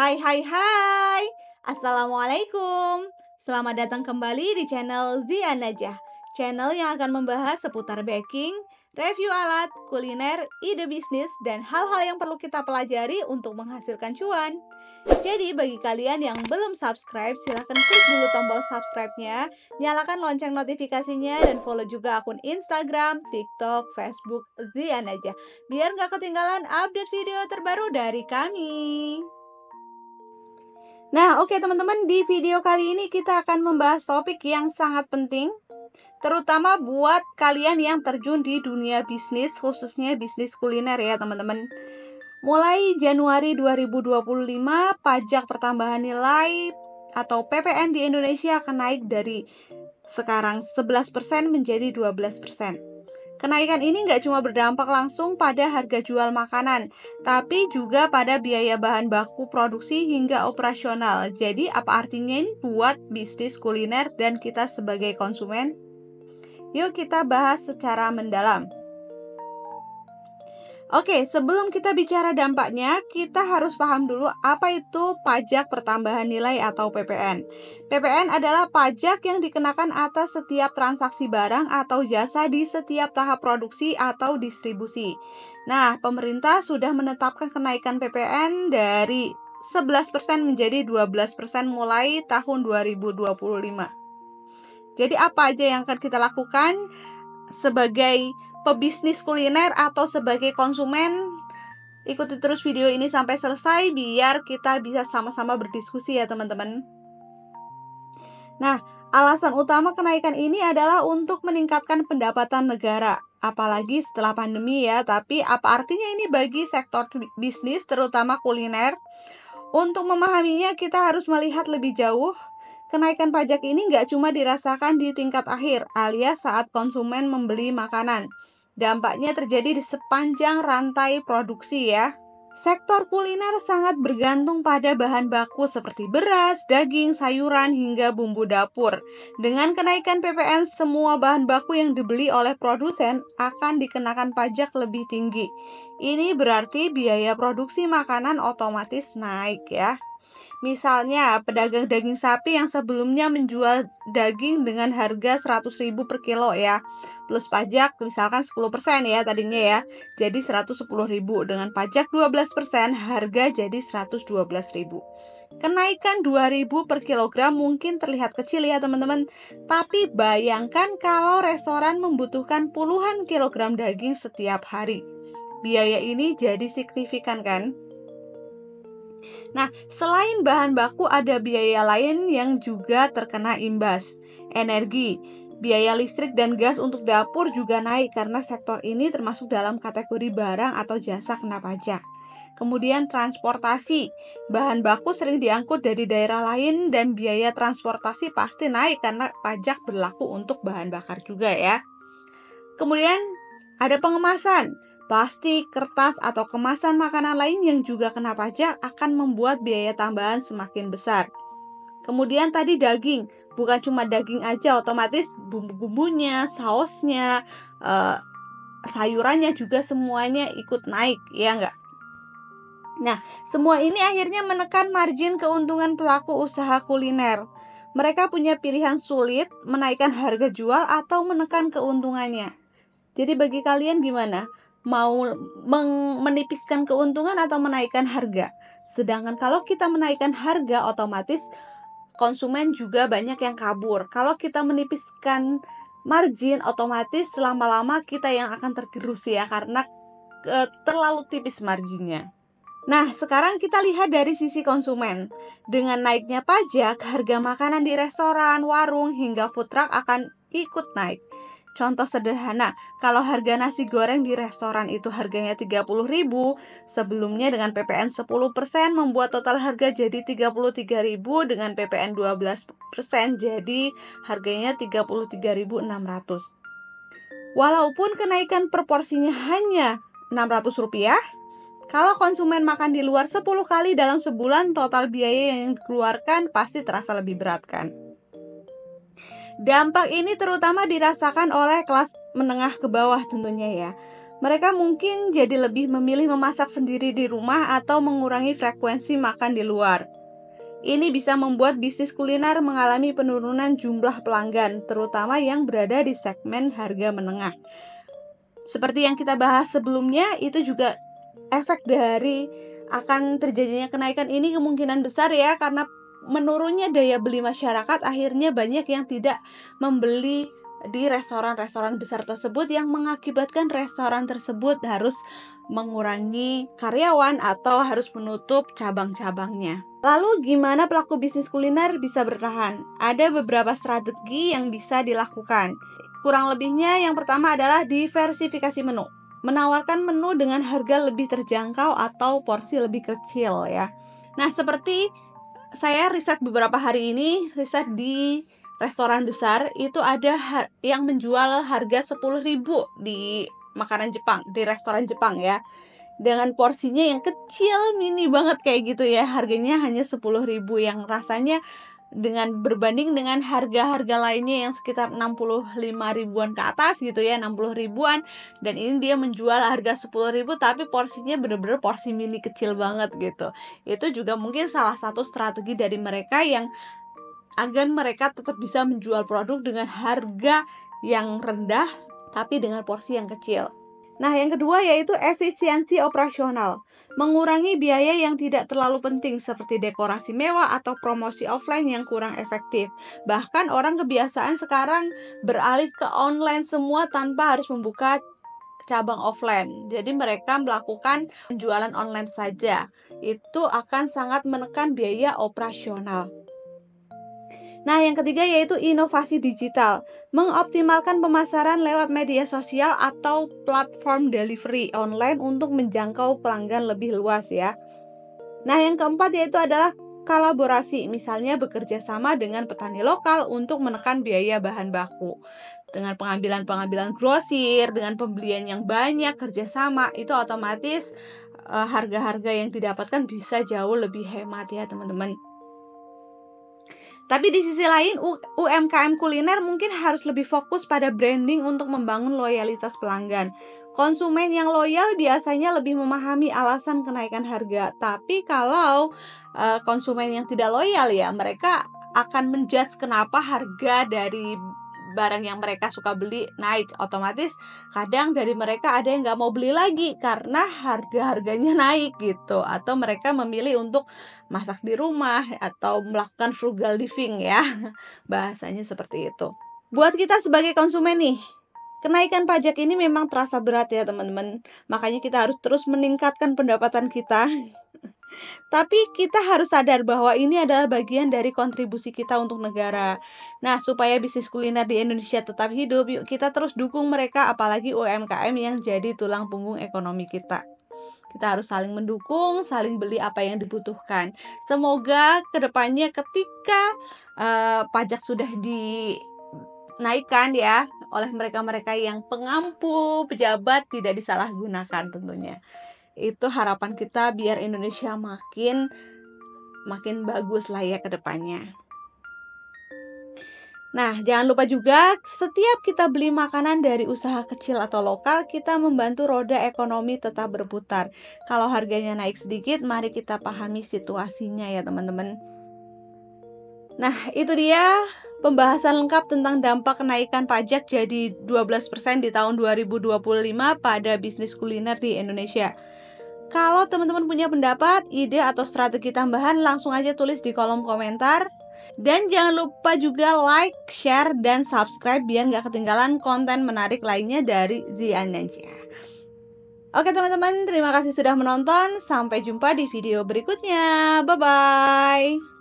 Hai hai hai, Assalamualaikum. Selamat datang kembali di channel Zia Najah, channel yang akan membahas seputar baking, review alat, kuliner, ide bisnis, dan hal-hal yang perlu kita pelajari untuk menghasilkan cuan. Jadi bagi kalian yang belum subscribe, silahkan klik dulu tombol subscribe-nya, nyalakan lonceng notifikasinya, dan follow juga akun Instagram, TikTok, Facebook Zia Najah, biar nggak ketinggalan update video terbaru dari kami. Nah, oke teman-teman, di video kali ini kita akan membahas topik yang sangat penting, terutama buat kalian yang terjun di dunia bisnis, khususnya bisnis kuliner ya teman-teman. Mulai Januari 2025, pajak pertambahan nilai atau PPN di Indonesia akan naik dari sekarang 11% menjadi 12%. Kenaikan ini nggak cuma berdampak langsung pada harga jual makanan, tapi juga pada biaya bahan baku produksi hingga operasional. Jadi apa artinya ini buat bisnis kuliner dan kita sebagai konsumen? Yuk kita bahas secara mendalam. Oke, sebelum kita bicara dampaknya, kita harus paham dulu apa itu pajak pertambahan nilai atau PPN. PPN adalah pajak yang dikenakan atas setiap transaksi barang atau jasa di setiap tahap produksi atau distribusi. Nah, pemerintah sudah menetapkan kenaikan PPN dari 11% menjadi 12% mulai tahun 2025. Jadi apa aja yang akan kita lakukan sebagai pebisnis kuliner atau sebagai konsumen? Ikuti terus video ini sampai selesai biar kita bisa sama-sama berdiskusi ya teman-teman. Nah, alasan utama kenaikan ini adalah untuk meningkatkan pendapatan negara, apalagi setelah pandemi ya. Tapi apa artinya ini bagi sektor bisnis terutama kuliner? Untuk memahaminya kita harus melihat lebih jauh. Kenaikan pajak ini nggak cuma dirasakan di tingkat akhir alias saat konsumen membeli makanan. Dampaknya terjadi di sepanjang rantai produksi ya. Sektor kuliner sangat bergantung pada bahan baku seperti beras, daging, sayuran, hingga bumbu dapur. Dengan kenaikan PPN, semua bahan baku yang dibeli oleh produsen akan dikenakan pajak lebih tinggi. Ini berarti biaya produksi makanan otomatis naik ya. Misalnya, pedagang daging sapi yang sebelumnya menjual daging dengan harga 100.000 per kilo ya, plus pajak misalkan 10% ya tadinya ya, jadi 110.000. Dengan pajak 12%, harga jadi 112.000. Kenaikan 2.000 per kilogram mungkin terlihat kecil ya teman-teman, tapi bayangkan kalau restoran membutuhkan puluhan kilogram daging setiap hari. Biaya ini jadi signifikan kan? Nah, selain bahan baku ada biaya lain yang juga terkena imbas. Energi, biaya listrik dan gas untuk dapur juga naik karena sektor ini termasuk dalam kategori barang atau jasa kena pajak. Kemudian transportasi, bahan baku sering diangkut dari daerah lain dan biaya transportasi pasti naik karena pajak berlaku untuk bahan bakar juga ya. Kemudian ada pengemasan. Plastik, kertas, atau kemasan makanan lain yang juga kena pajak akan membuat biaya tambahan semakin besar. Kemudian tadi daging, bukan cuma daging aja, otomatis bumbu-bumbunya, sausnya, sayurannya juga semuanya ikut naik, ya enggak? Nah, semua ini akhirnya menekan margin keuntungan pelaku usaha kuliner. Mereka punya pilihan sulit, menaikkan harga jual atau menekan keuntungannya. Jadi bagi kalian gimana? Mau menipiskan keuntungan atau menaikkan harga? Sedangkan kalau kita menaikkan harga, otomatis konsumen juga banyak yang kabur. Kalau kita menipiskan margin, otomatis lama-lama kita yang akan tergerus ya, karena terlalu tipis marginnya. Nah, sekarang kita lihat dari sisi konsumen. Dengan naiknya pajak, harga makanan di restoran, warung, hingga food truck akan ikut naik. Contoh sederhana, kalau harga nasi goreng di restoran itu harganya 30.000, sebelumnya dengan PPN 10% membuat total harga jadi 33.000, dengan PPN 12% jadi harganya 33.600. Walaupun kenaikan proporsinya hanya Rp600, kalau konsumen makan di luar 10 kali dalam sebulan, total biaya yang dikeluarkan pasti terasa lebih berat kan? Dampak ini terutama dirasakan oleh kelas menengah ke bawah tentunya ya. Mereka mungkin jadi lebih memilih memasak sendiri di rumah atau mengurangi frekuensi makan di luar. Ini bisa membuat bisnis kuliner mengalami penurunan jumlah pelanggan, terutama yang berada di segmen harga menengah. Seperti yang kita bahas sebelumnya, itu juga efek dari akan terjadinya kenaikan ini kemungkinan besar ya, karena menurunnya daya beli masyarakat, akhirnya banyak yang tidak membeli di restoran-restoran besar tersebut, yang mengakibatkan restoran tersebut harus mengurangi karyawan atau harus menutup cabang-cabangnya. Lalu gimana pelaku bisnis kuliner bisa bertahan? Ada beberapa strategi yang bisa dilakukan. Kurang lebihnya yang pertama adalah diversifikasi menu. Menawarkan menu dengan harga lebih terjangkau atau porsi lebih kecil ya. Nah, seperti saya riset beberapa hari ini, riset di restoran besar, itu ada yang menjual harga 10.000 di makanan Jepang, di restoran Jepang ya. Dengan porsinya yang kecil, mini banget kayak gitu ya. Harganya hanya 10.000, yang rasanya dengan berbanding dengan harga-harga lainnya yang sekitar 65 ribuan ke atas gitu ya, 60 ribuan, dan ini dia menjual harga 10.000 tapi porsinya bener-bener porsi mini kecil banget gitu. Itu juga mungkin salah satu strategi dari mereka yang agar mereka tetap bisa menjual produk dengan harga yang rendah tapi dengan porsi yang kecil. Nah, yang kedua yaitu efisiensi operasional. Mengurangi biaya yang tidak terlalu penting seperti dekorasi mewah atau promosi offline yang kurang efektif. Bahkan orang kebiasaan sekarang beralih ke online semua tanpa harus membuka cabang offline. Jadi mereka melakukan penjualan online saja. Itu akan sangat menekan biaya operasional. Nah, yang ketiga yaitu inovasi digital. Mengoptimalkan pemasaran lewat media sosial atau platform delivery online untuk menjangkau pelanggan lebih luas ya. Nah, yang keempat yaitu adalah kolaborasi. Misalnya bekerja sama dengan petani lokal untuk menekan biaya bahan baku. Dengan pengambilan grosir, dengan pembelian yang banyak, kerjasama, itu otomatis harga-harga yang didapatkan bisa jauh lebih hemat ya teman-teman. Tapi di sisi lain, UMKM kuliner mungkin harus lebih fokus pada branding untuk membangun loyalitas pelanggan. Konsumen yang loyal biasanya lebih memahami alasan kenaikan harga. Tapi kalau konsumen yang tidak loyal ya, mereka akan menjudge kenapa harga dari barang yang mereka suka beli naik. Otomatis kadang dari mereka ada yang nggak mau beli lagi karena harga-harganya naik gitu. Atau mereka memilih untuk masak di rumah atau melakukan frugal living ya. Bahasanya seperti itu. Buat kita sebagai konsumen nih, kenaikan pajak ini memang terasa berat ya teman-teman. Makanya kita harus terus meningkatkan pendapatan kita. Tapi kita harus sadar bahwa ini adalah bagian dari kontribusi kita untuk negara. Nah, supaya bisnis kuliner di Indonesia tetap hidup, yuk kita terus dukung mereka, apalagi UMKM yang jadi tulang punggung ekonomi kita. Kita harus saling mendukung, saling beli apa yang dibutuhkan. Semoga kedepannya ketika pajak sudah dinaikkan ya oleh mereka-mereka yang pengampu, pejabat, tidak disalahgunakan tentunya. Itu harapan kita biar Indonesia makin bagus lah ya ke depannya. Nah, jangan lupa juga setiap kita beli makanan dari usaha kecil atau lokal, kita membantu roda ekonomi tetap berputar. Kalau harganya naik sedikit, mari kita pahami situasinya ya teman-teman. Nah, itu dia pembahasan lengkap tentang dampak kenaikan pajak jadi 12% di tahun 2025 pada bisnis kuliner di Indonesia. Kalau teman-teman punya pendapat, ide, atau strategi tambahan, langsung aja tulis di kolom komentar. Dan jangan lupa juga like, share, dan subscribe biar nggak ketinggalan konten menarik lainnya dari The Ananja. Oke teman-teman, terima kasih sudah menonton. Sampai jumpa di video berikutnya. Bye-bye.